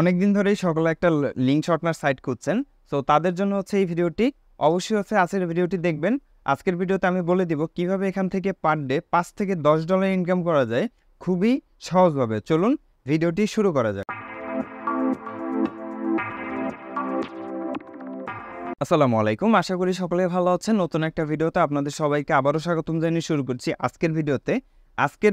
অনেকদিন ধরেই সকলে একটা লিঙ্ক শর্টনার সাইট খুঁজছেন। সো তাদের জন্য হচ্ছে এই ভিডিওটি। অবশ্যই হচ্ছে আজকের ভিডিওটি দেখবেন। আজকের ভিডিওতে আমি বলে দিব কিভাবে এখান থেকে পার ডে $5 থেকে $10 ইনকাম করা যায় খুবই সহজভাবে। চলুন ভিডিওটি শুরু করা যাক। আসসালামু আলাইকুম, আশা করি সকলে ভালো আছেন। নতুন একটা ভিডিওতে আপনাদের সবাইকে আবারও স্বাগতম জানিয়ে শুরু করছি আজকের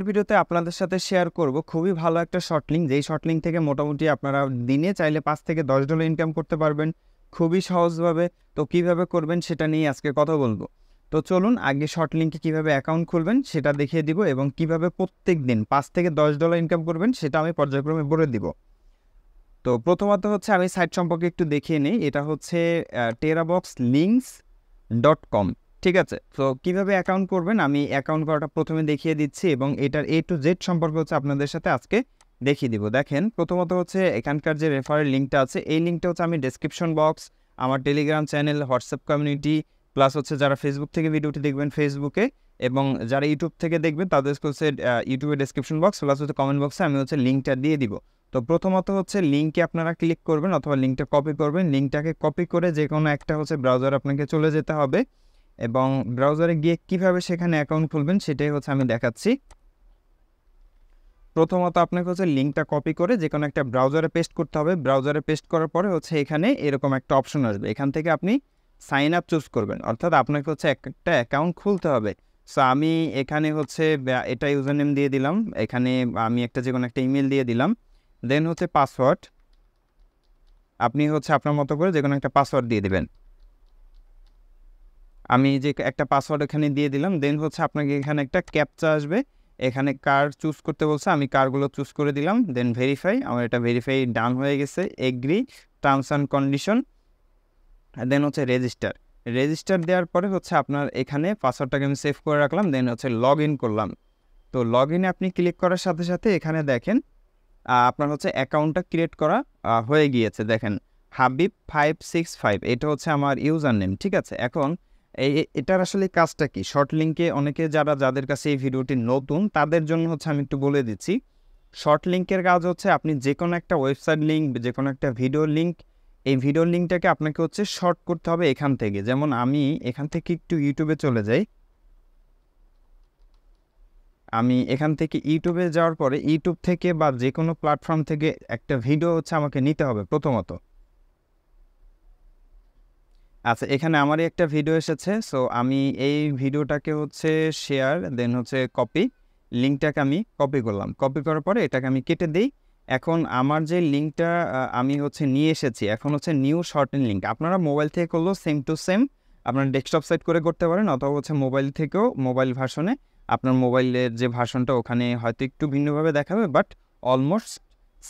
ভিডিওতে আপনাদের সাথে শেয়ার করব খুবই ভালো একটা শর্ট লিঙ্ক, যেই শর্ট লিঙ্ক থেকে মোটামুটি আপনারা দিনে চাইলে $5 থেকে $10 ইনকাম করতে পারবেন খুবই সহজভাবে। তো কিভাবে করবেন সেটা নিয়ে আজকে কথা বলবো। তো চলুন আগে শর্ট লিঙ্কে কীভাবে অ্যাকাউন্ট খুলবেন সেটা দেখিয়ে দিব এবং কিভাবে প্রত্যেক দিন $5 থেকে $10 ইনকাম করবেন সেটা আমি পর্যায়ক্রমে বলে দিব। তো প্রথমত হচ্ছে আমি সাইট সম্পর্কে একটু দেখিয়ে নিই। এটা হচ্ছে teraboxlinks.com, ঠিক আছে। তো কিভাবে অ্যাকাউন্ট করবেন আমি অ্যাকাউন্ট করাটা প্রথমে দেখিয়ে দিচ্ছি এবং এটার A to Z সম্পর্কে হচ্ছে আপনাদের সাথে আজকে দেখিয়ে দিব। দেখেন, প্রথমত হচ্ছে এখানকার যে রেফারেল লিঙ্কটা আছে, এই লিঙ্কটা হচ্ছে আমি ডেসক্রিপশন বক্স, আমার Telegram channel, WhatsApp community, plus হচ্ছে যারা ফেসবুক থেকে ভিডিওটি দেখবেন ফেসবুকে, এবং যারা ইউটিউব থেকে দেখবেন তাদের হচ্ছে ইউটিউবের ডেসক্রিপশন বক্স প্লাস হচ্ছে কমেন্ট বক্সে আমি হচ্ছে লিঙ্কটা দিয়ে দিব। তো প্রথমত হচ্ছে লিঙ্কে আপনারা ক্লিক করবেন অথবা লিঙ্কটা কপি করবেন। লিঙ্কটাকে কপি করে যে কোনো একটা হচ্ছে ব্রাউজার আপনাকে চলে যেতে হবে এবং ব্রাউজারে গিয়ে কিভাবে সেখানে অ্যাকাউন্ট খুলবেন সেটাই হচ্ছে আমি দেখাচ্ছি। প্রথমত আপনাকে হচ্ছে লিঙ্কটা কপি করে যে কোনো একটা ব্রাউজারে পেস্ট করতে হবে। ব্রাউজারে পেস্ট করার পরে হচ্ছে এখানে এরকম একটা অপশন আসবে, এখান থেকে আপনি সাইন আপ চুজ করবেন, অর্থাৎ আপনাকে হচ্ছে একটা অ্যাকাউন্ট খুলতে হবে। সো আমি এখানে হচ্ছে এটা ইউজার নেম দিয়ে দিলাম, এখানে আমি একটা যে কোনো একটা ইমেল দিয়ে দিলাম, দেন হচ্ছে পাসওয়ার্ড আপনি হচ্ছে আপনার মতো করে যে কোনো একটা পাসওয়ার্ড দিয়ে দেবেন। আমি যে একটা পাসওয়ার্ড এখানে দিয়ে দিলাম, দেন হচ্ছে আপনাকে এখানে একটা ক্যাপচা আসবে, এখানে কার চুজ করতে বলছে, আমি কারগুলো চুজ করে দিলাম, দেন ভেরিফাই, আমার এটা ভেরিফাই ডান হয়ে গেছে। এগ্রি টার্মস অ্যান্ড কন্ডিশন, দেন হচ্ছে রেজিস্টার দেওয়ার পরে হচ্ছে আপনার এখানে পাসওয়ার্ডটাকে আমি সেভ করে রাখলাম, দেন হচ্ছে লগ ইন করলাম। তো লগ ইনে আপনি ক্লিক করার সাথে সাথে এখানে দেখেন আপনার হচ্ছে অ্যাকাউন্টটা ক্রিয়েট করা হয়ে গিয়েছে। দেখেন হাবিব565 এটা হচ্ছে আমার ইউজার নেম, ঠিক আছে। এখন এটার আসলে কাজটা কি, শর্ট লিঙ্কে অনেকে যাদের কাছে এই ভিডিওটি নতুন তাদের জন্য হচ্ছে আমি একটু বলে দিচ্ছি। শর্ট লিঙ্কের কাজ হচ্ছে আপনি যে কোনো একটা ওয়েবসাইট লিঙ্ক, যে কোনো একটা ভিডিও লিঙ্ক, এই ভিডিও লিঙ্কটাকে আপনাকে হচ্ছে শর্ট করতে হবে এখান থেকে। যেমন আমি এখান থেকে একটু ইউটিউবে চলে যাই, আমি এখান থেকে ইউটিউবে যাওয়ার পরে ইউটিউব থেকে বা যে কোনো প্ল্যাটফর্ম থেকে একটা ভিডিও হচ্ছে আমাকে নিতে হবে প্রথমত। আচ্ছা, এখানে আমারই একটা ভিডিও এসেছে, সো আমি এই ভিডিওটাকে হচ্ছে শেয়ার, দেন হচ্ছে কপি, লিঙ্কটাকে আমি কপি করলাম। কপি করার পরে এটাকে আমি কেটে দিই। এখন আমার যে লিঙ্কটা আমি হচ্ছে নিয়ে এসেছি, এখন হচ্ছে নিউ শর্টেন লিঙ্ক। আপনারা মোবাইল থেকে করলেও সেম টু সেম আপনার ডেস্কটপ সাইট করে করতে পারেন, অথবা হচ্ছে মোবাইল থেকেও মোবাইল ভার্সনে আপনার মোবাইলের যে ভার্সনটা ওখানে হয়তো একটু ভিন্নভাবে দেখাবে, বাট অলমোস্ট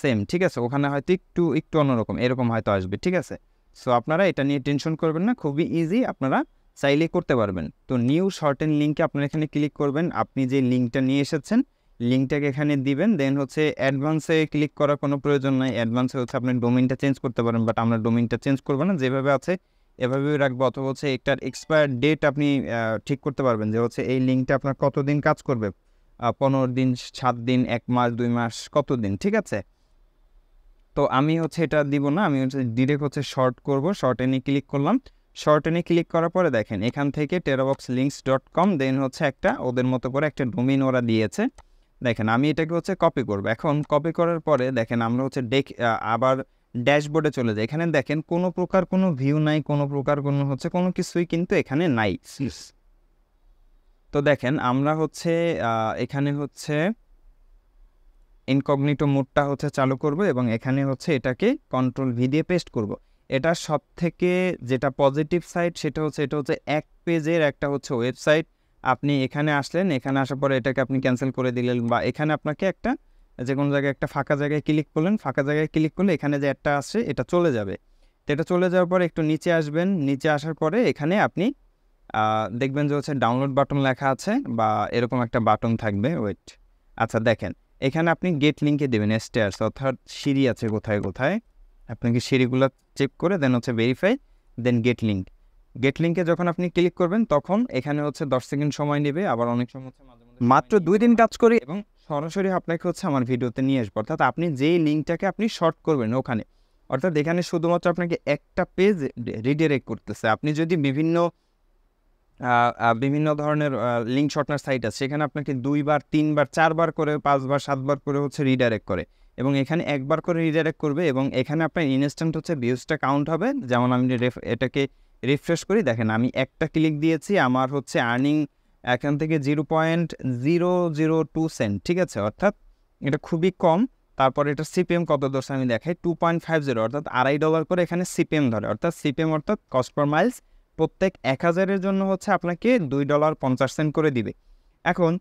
সেম, ঠিক আছে। ওখানে হয়তো একটু অন্যরকম এরকম হয়তো আসবে, ঠিক আছে। সো আপনারা এটা নিয়ে টেনশন করবেন না, খুবই ইজি, আপনারা চাইলে করতে পারবেন। তো নিউ শর্টেন লিঙ্কে আপনারা এখানে ক্লিক করবেন, আপনি যে লিঙ্কটা নিয়ে এসেছেন লিঙ্কটাকে এখানে দিবেন, দেন হচ্ছে অ্যাডভান্সে ক্লিক করার কোনো প্রয়োজন নাই। অ্যাডভান্সে হচ্ছে আপনি ডোমেইনটা চেঞ্জ করতে পারেন, বাট আমরা ডোমেইনটা চেঞ্জ করবো না, যেভাবে আছে এভাবেই রাখবো। অথবা হচ্ছে এটার এক্সপায়ার ডেট আপনি ঠিক করতে পারবেন যে হচ্ছে এই লিঙ্কটা আপনার কতদিন কাজ করবে, 15 দিন, 7 দিন, 1 মাস, 2 মাস, কতদিন, ঠিক আছে। তো আমি হচ্ছে এটা দিব না, আমি হচ্ছে ডিরেক্ট হচ্ছে শর্ট করব। শর্ট এনে ক্লিক করলাম, শর্ট এনে ক্লিক করার পরে দেখেন এখান থেকে teraboxlinks.com, দেন হচ্ছে একটা ওদের মতো করে একটা ডোমেইন ওরা দিয়েছে। দেখেন আমি এটাকে হচ্ছে কপি করব। এখন কপি করার পরে দেখেন আমরা হচ্ছে আবার ড্যাশবোর্ডে চলে যাই। এখানে দেখেন কোনো প্রকার কোনো ভিউ নাই, কোনো প্রকার কোনো হচ্ছে কোনো কিছুই কিন্তু এখানে নাই। তো দেখেন আমরা হচ্ছে এখানে হচ্ছে ইনকগনিটো মোডটা হচ্ছে চালু করব এবং এখানে হচ্ছে এটাকে কন্ট্রোল ভি দিয়ে পেস্ট করব। এটা সব থেকে যেটা পজিটিভ সাইড সেটা হচ্ছে এটা হচ্ছে এক পেজের একটা হচ্ছে ওয়েবসাইট। আপনি এখানে আসলেন, এখানে আসার পরে এটাকে আপনি ক্যান্সেল করে দিলেন, বা এখানে আপনাকে একটা যে কোনো জায়গায় একটা ফাঁকা জায়গায় ক্লিক করলেন, ফাঁকা জায়গায় ক্লিক করলে এখানে যে একটা আসছে এটা চলে যাবে। তো এটা চলে যাওয়ার পরে একটু নিচে আসবেন, নিচে আসার পরে এখানে আপনি দেখবেন যে হচ্ছে ডাউনলোড বাটন লেখা আছে বা এরকম একটা বাটন থাকবে, ওয়েট। আচ্ছা দেখেন এখানে আপনি গেট লিঙ্কে দেবেন স্টেয়ার্স, অর্থাৎ সিঁড়ি আছে কোথায় কোথায়, আপনাকে সিঁড়িগুলো চেক করে দেন হচ্ছে ভেরিফাই, দেন গেট লিঙ্কে যখন আপনি ক্লিক করবেন তখন এখানে হচ্ছে 10 সেকেন্ড সময় নেবে, আবার অনেক সময় হচ্ছে মাঝে মাঝে মাত্র 2 দিন কাজ করি এবং সরাসরি আপনাকে হচ্ছে আমার ভিডিওতে নিয়ে আসবো। অর্থাৎ আপনি যেই লিঙ্কটাকে আপনি শর্ট করবেন ওখানে, অর্থাৎ এখানে শুধুমাত্র আপনাকে একটা পেজ রিডিরেক্ট করতেছে। আপনি যদি বিভিন্ন ধরনের লিঙ্ক শর্টনার সাইট আছে, সেখানে আপনাকে 2 বার 3 বার 4 বার করে 5 বার 7 বার করে হচ্ছে রিডাইরেক্ট করে, এবং এখানে একবার করে রিডাইরেক্ট করবে, এবং এখানে আপনার ইনস্ট্যান্ট হচ্ছে ভিউজটা কাউন্ট হবে। যেমন আমি এটাকে রিফ্রেশ করি, দেখেন আমি একটা ক্লিক দিয়েছি, আমার হচ্ছে আর্নিং এখান থেকে 0.002 সেন্ট, ঠিক আছে, অর্থাৎ এটা খুবই কম। তারপর এটা সিপিএম কত ধরছে আমি দেখাই, 2.50, অর্থাৎ $2.5 করে এখানে সিপিএম ধরে, অর্থাৎ সিপিএম অর্থাৎ কস্ট পার মাইলস। প্রত্যেক 1000-এর জন্য হচ্ছে আপনাকে $2.50 করে দিবে। এখন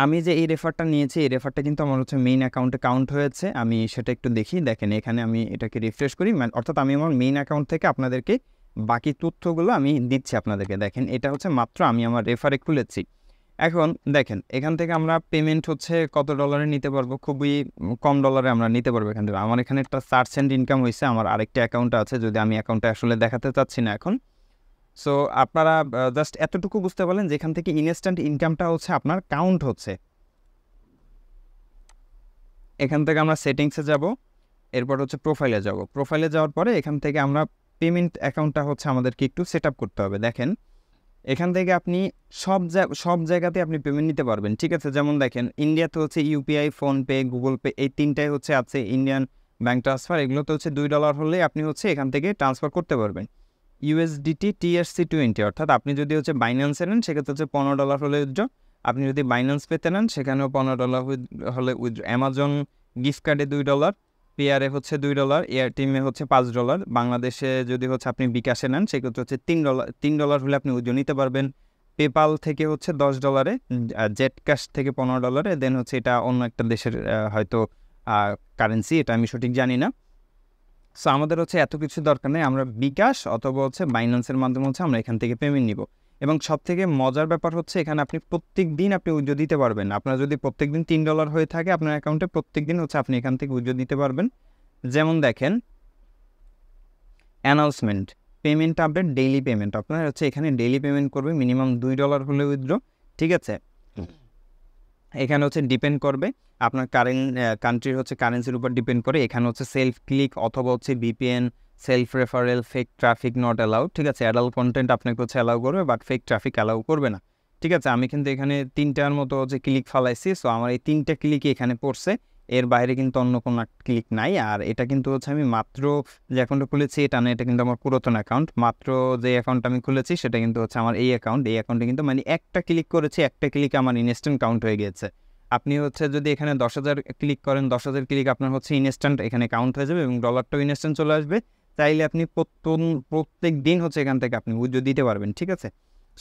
আমি যে এই রেফারটা নিয়েছি, এই রেফারটা কিন্তু আমার হচ্ছে মেইন অ্যাকাউন্টে কাউন্ট হয়েছে। আমি সেটা একটু দেখি, দেখেন এখানে আমি এটাকে রিফ্রেশ করি, অর্থাৎ আমি আমার মেইন অ্যাকাউন্ট থেকে আপনাদেরকে বাকি তথ্যগুলো আমি দিচ্ছি আপনাদেরকে। দেখেন এটা হচ্ছে মাত্র আমি আমার রেফারে খুলেছি। এখন দেখেন এখান থেকে আমরা পেমেন্ট হচ্ছে কত ডলারে নিতে পারবো, খুবই কম ডলারে আমরা নিতে পারবো এখান থেকে। আমার এখানে একটা সার্চ অ্যান্ড ইনকাম হয়েছে, আমার আরেকটা অ্যাকাউন্ট আছে, যদি আমি অ্যাকাউন্টটা আসলে দেখাতে চাচ্ছি না এখন। সো আপনারা জাস্ট এতটুকু বুঝতে পারলেন যেখান থেকে ইনস্ট্যান্ট ইনকামটা হচ্ছে আপনার কাউন্ট হচ্ছে। এখান থেকে আমরা সেটিংসে যাব, এরপর হচ্ছে প্রোফাইলে যাব। প্রোফাইলে যাওয়ার পরে এখান থেকে আমরা পেমেন্ট অ্যাকাউন্টটা হচ্ছে আমাদেরকে একটু সেট আপ করতে হবে। দেখেন এখান থেকে আপনি সব জায়গাতে আপনি পেমেন্ট নিতে পারবেন, ঠিক আছে। যেমন দেখেন ইন্ডিয়াতে হচ্ছে ইউপিআই, ফোনপে, গুগল পে, এই তিনটাই হচ্ছে আছে, ইন্ডিয়ান ব্যাঙ্ক ট্রান্সফার, এগুলোতে হচ্ছে $2 হলেই আপনি হচ্ছে এখান থেকে ট্রান্সফার করতে পারবেন। ইউএসডিটি TRC20, অর্থাৎ আপনি যদি হচ্ছে বাইন্যান্সে নেন সেক্ষেত্রে হচ্ছে $15 হলে উইথড্র। আপনি যদি বাইন্যান্স পেতে নেন সেখানেও $15 হলে উইথড্র। অ্যামাজন গিফট কার্ডে $2, পেয়ারে হচ্ছে $2, এয়ারটিমে হচ্ছে $5। বাংলাদেশে যদি হচ্ছে আপনি বিকাশে নেন সেক্ষেত্রে হচ্ছে $3 হলে আপনি উইথড্র নিতে পারবেন। পেপাল থেকে হচ্ছে $10, জেট ক্যাশ থেকে $15, দেন হচ্ছে এটা অন্য একটা দেশের হয়তো কারেন্সি, এটা আমি সঠিক জানি না। সো আমাদের হচ্ছে এত কিছু দরকার নেই, আমরা বিকাশ অথবা হচ্ছে বাইন্যান্সের মাধ্যমে হচ্ছে আমরা এখান থেকে পেমেন্ট নিব। এবং সবথেকে মজার ব্যাপার হচ্ছে এখানে আপনি প্রত্যেক দিন আপনি উইথড্র দিতে পারবেন। আপনার যদি প্রত্যেক দিন $3 হয়ে থাকে আপনার অ্যাকাউন্টে, প্রত্যেক দিন হচ্ছে আপনি এখান থেকে উইথড্র দিতে পারবেন। যেমন দেখেন announcement, payment update, daily payment, আপনার হচ্ছে এখানে ডেইলি পেমেন্ট করবে, মিনিমাম $2 হলে উইথড্র, ঠিক আছে। এখানে হচ্ছে ডিপেন্ড করবে আপনার কান্ট্রির হচ্ছে কারেন্সির উপর ডিপেন্ড করে। এখানে হচ্ছে সেলফ ক্লিক অথবা হচ্ছে VPN, self referral, fake traffic not allowed, ঠিক আছে। অ্যাডাল্ট কন্টেন্ট আপনাকে হচ্ছে অ্যালাউ করবে, বাট ফেক ট্রাফিক অ্যালাউ করবে না, ঠিক আছে। আমি কিন্তু এখানে 3টার মতো হচ্ছে ক্লিক ফালাইছি, সো আমার এই 3টা ক্লিকই এখানে পড়ছে, এর বাইরে কিন্তু অন্য কোনো ক্লিক নাই। আর এটা কিন্তু হচ্ছে আমি মাত্র যে অ্যাকাউন্টটা খুলেছি এটা না, এটা কিন্তু আমার পুরাতন অ্যাকাউন্ট। মাত্র যে অ্যাকাউন্টটা আমি খুলেছি সেটা কিন্তু হচ্ছে আমার এই অ্যাকাউন্টে কিন্তু মানে একটা ক্লিক করেছি, একটা ক্লিক আমার ইনস্ট্যান্ট কাউন্ট হয়ে গিয়েছে। আপনি হচ্ছে যদি এখানে 10,000 ক্লিক করেন, 10,000 ক্লিক আপনার হচ্ছে ইনস্ট্যান্ট এখানে কাউন্ট হয়ে যাবে এবং ডলারটাও ইনস্ট্যান্ট চলে আসবে। চাইলে আপনি প্রত্যেক দিন হচ্ছে এখান থেকে আপনি উইথড্র দিতে পারবেন, ঠিক আছে।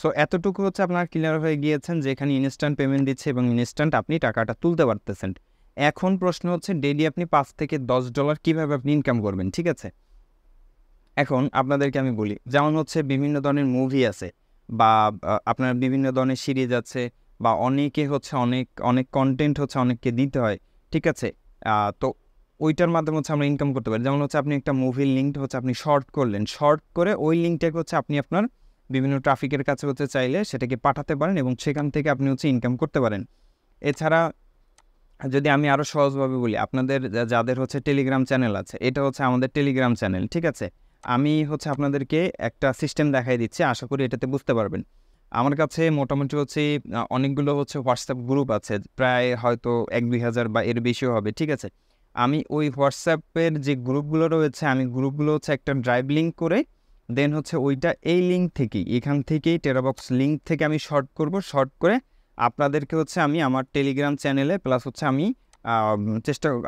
সো এতটুকু হচ্ছে আপনার ক্লিয়ার হয়ে গিয়েছেন যে এখানে ইনস্ট্যান্ট পেমেন্ট দিচ্ছে এবং ইনস্ট্যান্ট আপনি টাকাটা তুলতে পারতেছেন। এখন প্রশ্ন হচ্ছে ডেইলি আপনি $5 থেকে $10 কীভাবে আপনি ইনকাম করবেন, ঠিক আছে। এখন আপনাদেরকে আমি বলি, যেমন হচ্ছে বিভিন্ন ধরনের মুভি আছে বা আপনার বিভিন্ন ধরনের সিরিজ আছে, বা অনেকে হচ্ছে অনেক অনেক কন্টেন্ট হচ্ছে অনেককে দিতে হয়, ঠিক আছে। তো ওইটার মাধ্যমে হচ্ছে আমরা ইনকাম করতে পারি। যেমন হচ্ছে আপনি একটা মুভির লিঙ্ক হচ্ছে আপনি শর্ট করলেন, শর্ট করে ওই লিঙ্কটাকে হচ্ছে আপনি আপনার বিভিন্ন ট্রাফিকের কাছে হচ্ছে চাইলে সেটাকে পাঠাতে পারেন এবং সেখান থেকে আপনি হচ্ছে ইনকাম করতে পারেন। এছাড়া যদি আমি আরও সহজভাবে বলি, আপনাদের যাদের হচ্ছে টেলিগ্রাম চ্যানেল আছে, এটা হচ্ছে আমাদের টেলিগ্রাম চ্যানেল, ঠিক আছে। আমি হচ্ছে আপনাদেরকে একটা সিস্টেম দেখাই দিচ্ছি, আশা করি এটাতে বুঝতে পারবেন। আমার কাছে মোটামুটি হচ্ছে অনেকগুলো হচ্ছে হোয়াটসঅ্যাপ গ্রুপ আছে, প্রায় হয়তো 1-2 হাজার বা এর বেশিও হবে, ঠিক আছে। আমি ওই হোয়াটসঅ্যাপের যে গ্রুপগুলো রয়েছে, আমি গ্রুপগুলো হচ্ছে একটা ড্রাইভ লিঙ্ক করে দেন হচ্ছে ওইটা এই লিঙ্ক থেকেই, এখান থেকেই টেরাবক্স লিঙ্ক থেকে আমি শর্ট করব, শর্ট করে আপনাদেরকে হচ্ছে আমি আমার টেলিগ্রাম চ্যানেলে প্লাস হচ্ছে আমি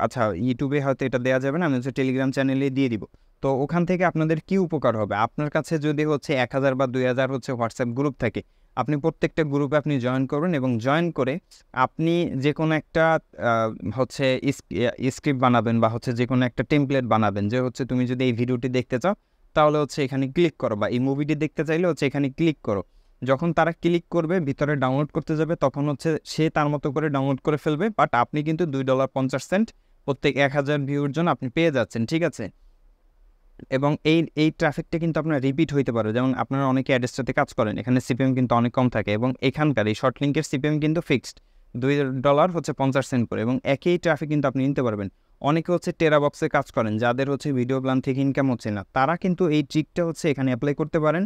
আচ্ছা ইউটিউবে হয়তো এটা দেওয়া যাবে না, আমি হচ্ছে টেলিগ্রাম চ্যানেলে দিয়ে দিব। তো ওখান থেকে আপনাদের কি উপকার হবে, আপনার কাছে যদি হচ্ছে 1,000 বা 2,000 হচ্ছে হোয়াটসঅ্যাপ গ্রুপ থাকে, আপনি প্রত্যেকটা গ্রুপে আপনি জয়েন করবেন এবং জয়েন করে আপনি যে কোনো একটা হচ্ছে স্ক্রিপ্ট বানাবেন বা হচ্ছে যে কোনো একটা টেমপ্লেট বানাবেন, যে হচ্ছে তুমি যদি এই ভিডিওটি দেখতে চাও তাহলে হচ্ছে এখানে ক্লিক করো, বা এই মুভিটি দেখতে চাইলে হচ্ছে এখানে ক্লিক করো। যখন তারা ক্লিক করবে ভিতরে ডাউনলোড করতে যাবে তখন হচ্ছে সে তার মতো করে ডাউনলোড করে ফেলবে, বাট আপনি কিন্তু $2.50 প্রত্যেক 1,000 ভিউর জন্য আপনি পেয়ে যাচ্ছেন, ঠিক আছে। এবং এই ট্রাফিকটা কিন্তু আপনার রিপিট হইতে পারে, যেমন আপনারা অনেকে অ্যাডের সাথে কাজ করেন, এখানে সিপিএম কিন্তু অনেক কম থাকে এবং এখানকার এই শর্ট লিঙ্কের সিপিএম কিন্তু ফিক্সড, $2 হচ্ছে 50 সেন্ট করে, এবং একই ট্রাফিক কিন্তু আপনি নিতে পারবেন। অনেকে হচ্ছে টেরাবক্সে কাজ করেন, যাদের হচ্ছে ভিডিও প্ল্যান থেকে ইনকাম হচ্ছে না, তারা কিন্তু এই ট্রিকটা হচ্ছে এখানে অ্যাপ্লাই করতে পারেন।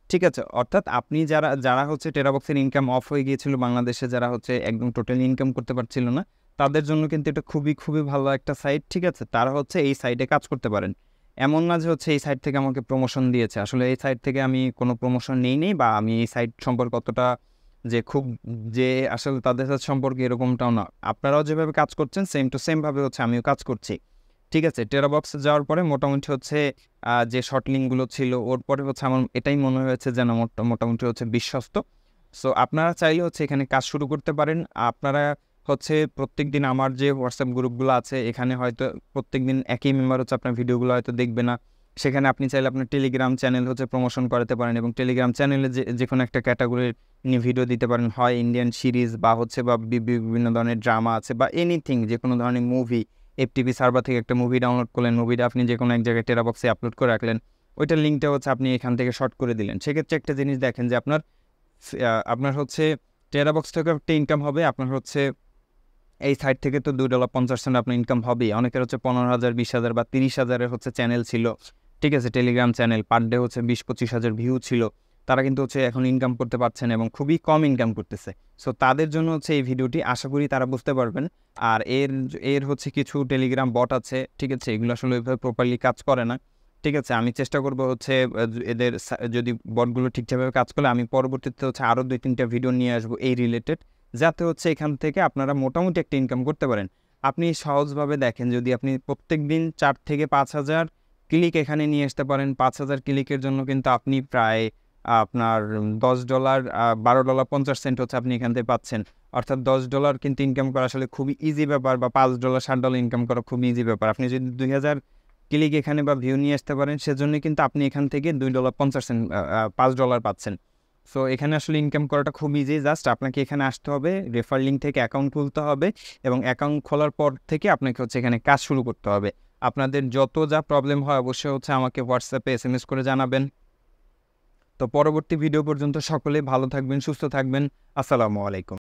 ঠিক আছে, অর্থাৎ আপনি যারা যারা হচ্ছে টেরাবক্সের ইনকাম অফ হয়ে গিয়েছিল বাংলাদেশে, যারা হচ্ছে একদম টোটালি ইনকাম করতে পারছিল না, তাদের জন্য কিন্তু এটা খুবই খুবই ভালো একটা সাইট। ঠিক আছে, তারা হচ্ছে এই সাইটে কাজ করতে পারেন। এমন না যে হচ্ছে এই সাইট থেকে আমাকে প্রমোশন দিয়েছে, আসলে এই সাইট থেকে আমি কোনো প্রমোশন নেই বা আমি এই সাইট সম্পর্কে অতটা যে খুব যে আসলে তাদের সাথে সম্পর্কে এরকমটাও না। আপনারাও যেভাবে কাজ করছেন সেম টু সেম ভাবে হচ্ছে আমিও কাজ করছি। ঠিক আছে, টেরাবক্সে যাওয়ার পরে মোটামুটি হচ্ছে যে শর্ট লিঙ্কগুলো ছিল, ওর পরে হচ্ছে আমার এটাই মনে হয়েছে যেন মোটামুটি হচ্ছে বিশ্বস্ত। সো আপনারা চাইলে হচ্ছে এখানে কাজ শুরু করতে পারেন। আপনারা হচ্ছে প্রত্যেকদিন আমার যে হোয়াটসঅ্যাপ গ্রুপগুলো আছে, এখানে হয়তো প্রত্যেকদিন একই মেম্বার হচ্ছে আপনার ভিডিওগুলো হয়তো দেখবে না। সেখানে আপনি চাইলে আপনার টেলিগ্রাম চ্যানেল হচ্ছে প্রমোশন করাতে পারেন, এবং টেলিগ্রাম চ্যানেলে যে কোনো একটা ক্যাটাগরির নিয়ে ভিডিও দিতে পারেন, হয় ইন্ডিয়ান সিরিজ বা হচ্ছে বা বিভিন্ন ধরনের ড্রামা আছে বা এনিথিং, যে কোনো ধরনের মুভি। FTP সার্ভার থেকে একটা মুভি ডাউনলোড করলেন, মুভিটা আপনি যে কোনো এক জায়গায় টেরাবক্সে আপলোড করে রাখলেন, ওইটার লিঙ্কটা হচ্ছে আপনি এখান থেকে শর্ট করে দিলেন। সেক্ষেত্রে একটা জিনিস দেখেন যে আপনার হচ্ছে টেরাবক্স থেকে একটা ইনকাম হবে, আপনার হচ্ছে এই সাইট থেকে তো $2.50 আপনার ইনকাম হবেই। অনেকের হচ্ছে 15,000, 20,000 বা 30,000-এর হচ্ছে চ্যানেল ছিল। ঠিক আছে, টেলিগ্রাম চ্যানেল পার ডে হচ্ছে 20-25 হাজার ভিউ ছিল। তারা কিন্তু হচ্ছে এখন ইনকাম করতে পারছেন এবং খুবই কম ইনকাম করতেছে। সো তাদের জন্য হচ্ছে এই ভিডিওটি, আশা করি তারা বুঝতে পারবেন। আর এর হচ্ছে কিছু টেলিগ্রাম বট আছে, ঠিক আছে, এগুলো আসলে ওইভাবে প্রপারলি কাজ করে না। ঠিক আছে, আমি চেষ্টা করব হচ্ছে এদের যদি বটগুলো ঠিকঠাকভাবে কাজ করলে আমি পরবর্তীতে হচ্ছে আরও 2-3টা ভিডিও নিয়ে আসবো এই রিলেটেড, যাতে হচ্ছে এখান থেকে আপনারা মোটামুটি একটা ইনকাম করতে পারেন। আপনি সহজভাবে দেখেন, যদি আপনি প্রত্যেক দিন 4 থেকে 5,000 ক্লিক এখানে নিয়ে আসতে পারেন, 5,000 ক্লিকের জন্য কিন্তু আপনি প্রায় আপনার $10 $12.50 হচ্ছে আপনি এখান থেকে পাচ্ছেন। অর্থাৎ $10 কিন্তু ইনকাম করা আসলে খুবই ইজি ব্যাপার, বা $5 $7 ইনকাম করা খুবই ইজি ব্যাপার। আপনি যদি 2,000 ক্লিক এখানে বা ভিউ নিয়ে আসতে পারেন, সেজন্যই কিন্তু আপনি এখান থেকে $2.50 $5 পাচ্ছেন। সো এখানে আসলে ইনকাম করাটা খুব ইজি, জাস্ট আপনাকে এখানে আসতে হবে, রেফার লিঙ্ক থেকে অ্যাকাউন্ট খুলতে হবে, এবং অ্যাকাউন্ট খোলার পর থেকে আপনাকে হচ্ছে এখানে কাজ শুরু করতে হবে। আপনাদের যত যা প্রবলেম হয় অবশ্যই হচ্ছে আমাকে হোয়াটসঅ্যাপে SMS করে জানাবেন। তো পরবর্তী ভিডিও পর্যন্ত সকলেই ভালো থাকবেন, সুস্থ থাকবেন। আসসালামু আলাইকুম।